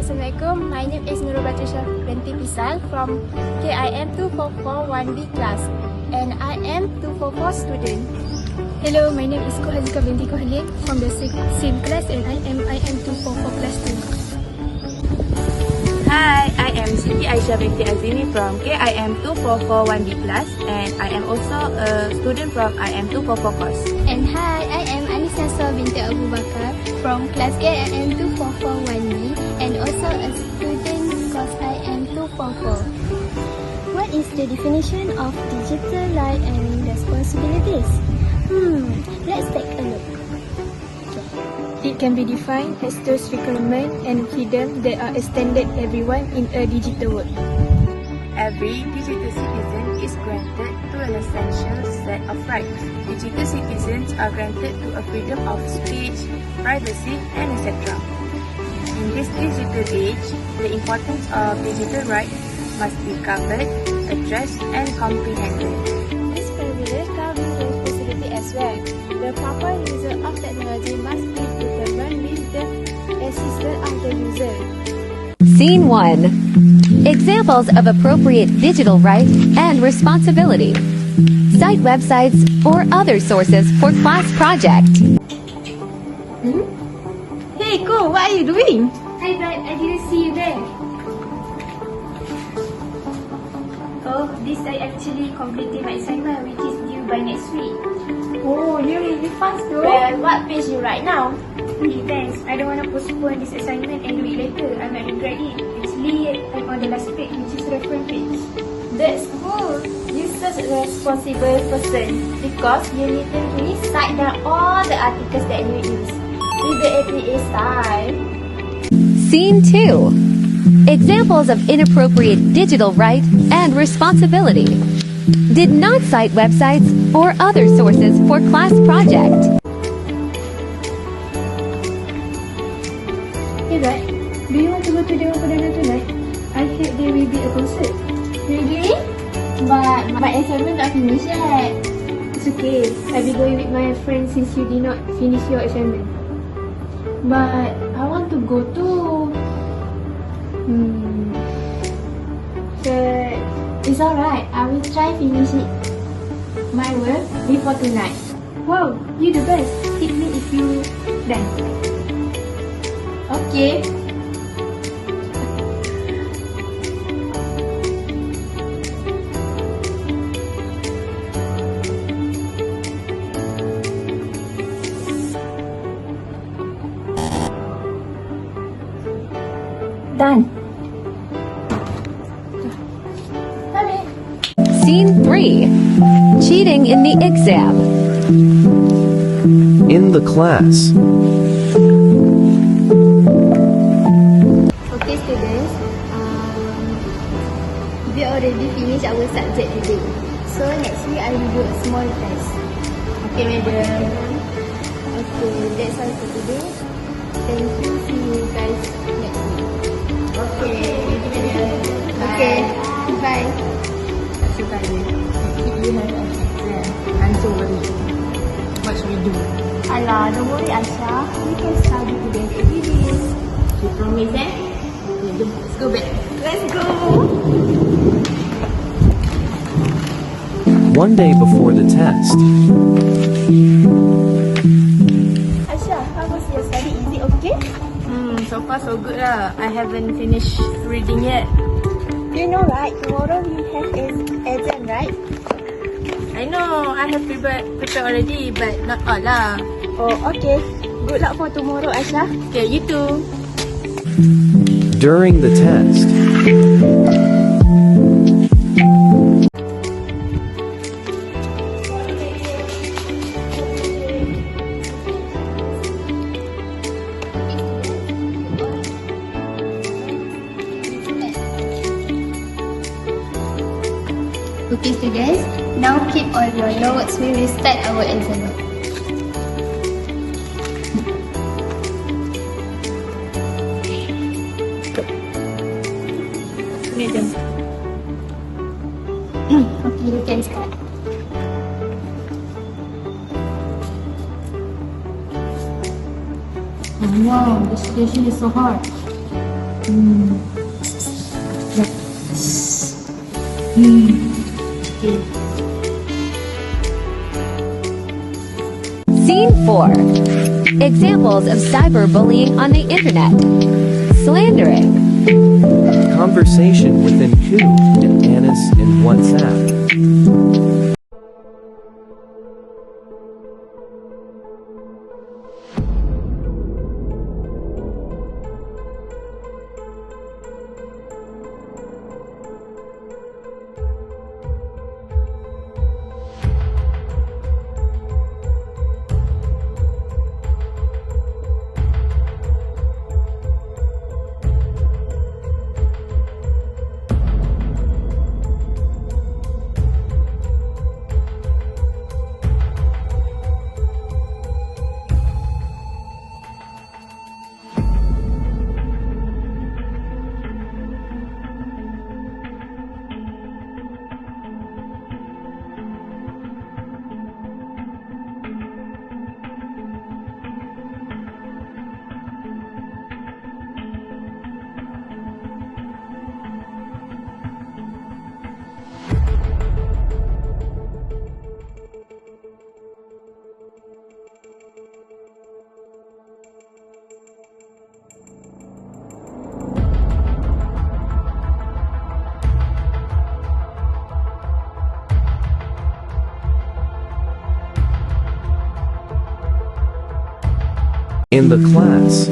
Assalamualaikum. My name is NURUL BINTI PISAL from KIM2441B class, and I am 244 student. Hello, my name is HAZIQAH binti HALIM from the same class, and I am 244 class 2. Hi, I am SITI AISHAH binti AZINI from KIM2441B class, and I am also a student from IM404 course. And hi, I am Nasuha binti BAKAR from class KIM2441B and also a student course IM244. What is the definition of digital right and responsibilities? Let's take a look. It can be defined as those requirements and freedom that are extended everyone in a digital world. Every digital citizen is granted to an essential set of rights. Digital citizens are granted to a freedom of speech, privacy, and etc. In this digital age, the importance of digital rights must be covered, addressed, and comprehended. This privilege comes with responsibility as well. The proper user of technology must be determined with the assistance of the user. Scene 1. Examples of appropriate digital right and responsibility. Cite websites or other sources for class project. Hey, Ko, what are you doing? Hi, but I didn't see you there. Oh, this I actually completed my assignment, which is due by next week. Oh, you're really fast though. Well, what page you write now? Hey, thanks. I don't want to postpone this assignment and do it later. I might regret it. Actually, I'm on the last page, which is reference page. That's good. You're such a responsible person because you literally cite down all the articles that you use with the APA style. Scene 2. Examples of inappropriate digital right and responsibility. Did not cite websites or other sources for class project. Hey, Brad, do you want to go to Dewan Perdana tonight? I heard there will be a concert. Really? But my assignment not finished yet. It's okay. I'll be going with my friend since you did not finish your assignment. But I want to go too. But it's alright. I will try finish it my work before tonight. Wow, you the best. Hit me if you done. Okay. Done. Scene 3. Cheating in the exam. In the class. Okay, students. We already finished our subject today. So next week I will do a small test. Okay, madam. Okay, that's all for today. Thank you. See you guys next week. Okay. Okay. Bye. So tadi, we have an exam. I'm so worried. What should we do? Alah, don't worry, Aisha. We can study together every day. You promise, eh? Okay, let's go back. Let's go. One day before the test. Aisha, how was your study? Is it okay? So far so good lah. I haven't finished reading yet. You know, right? Tomorrow we have exam, right? I know, I have prepared already, but not all lah. Oh, okay. Good luck for tomorrow, Aisha. Okay, you too. During the test. Okay, students. Now keep all your notes. We will start our exam. Madam. Okay, you can start. Wow, the situation is so hard. Scene 4. Examples of cyberbullying on the internet. Slandering. Conversation within Ku and Anis in WhatsApp. In the class.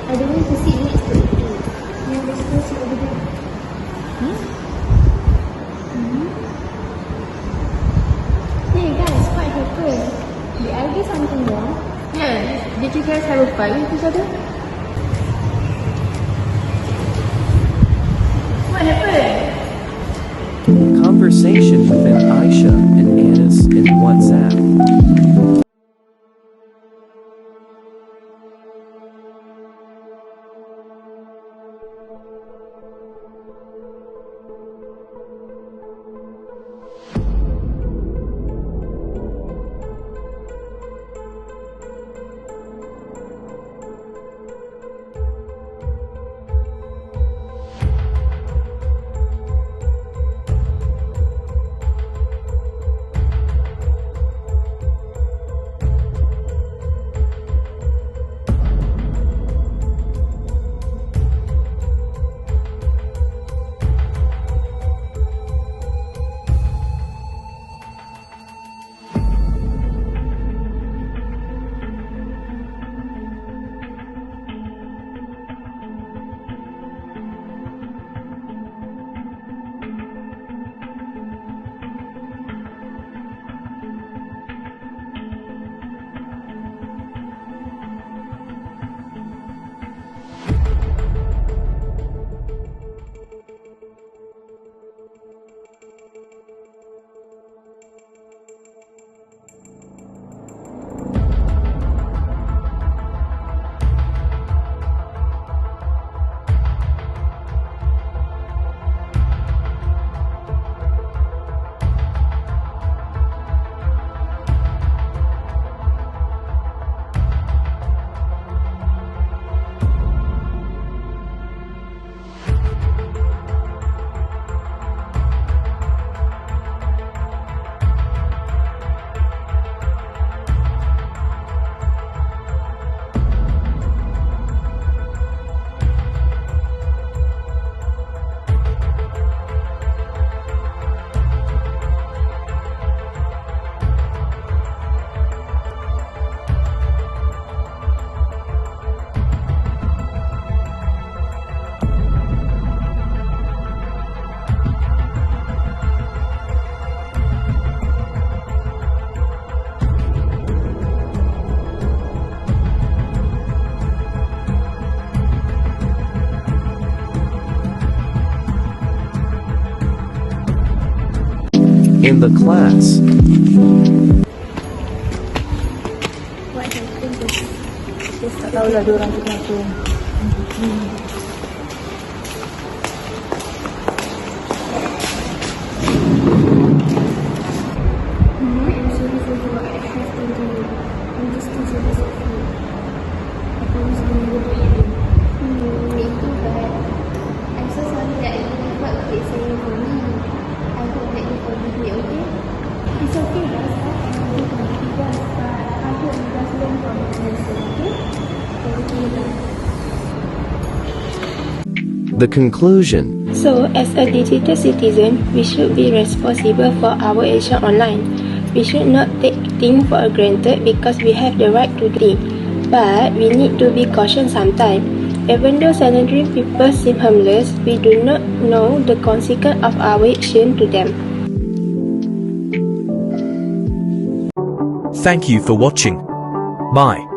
I don't want to sit next to it. Hey guys, what happened? Did I do something wrong? Yeah, did you guys have a fight with each other? What happened? Conversation within AISHAH and Anis in WhatsApp. In the class, Tak tahulah diorang tu kenapa. Me too, but I'm so sorry that you did not get saying for me. I hope that you forgive me, okay? It's okay, guys. Because I hope you guys learn from the lesson, okay? Thank you. the conclusion. So, as a digital citizen, we should be responsible for our action online. We should not take things for granted because we have the right to think. But we need to be cautious sometimes. Even though suddenly people seem harmless, we do not know the consequence of our action to them. Thank you for watching. Bye.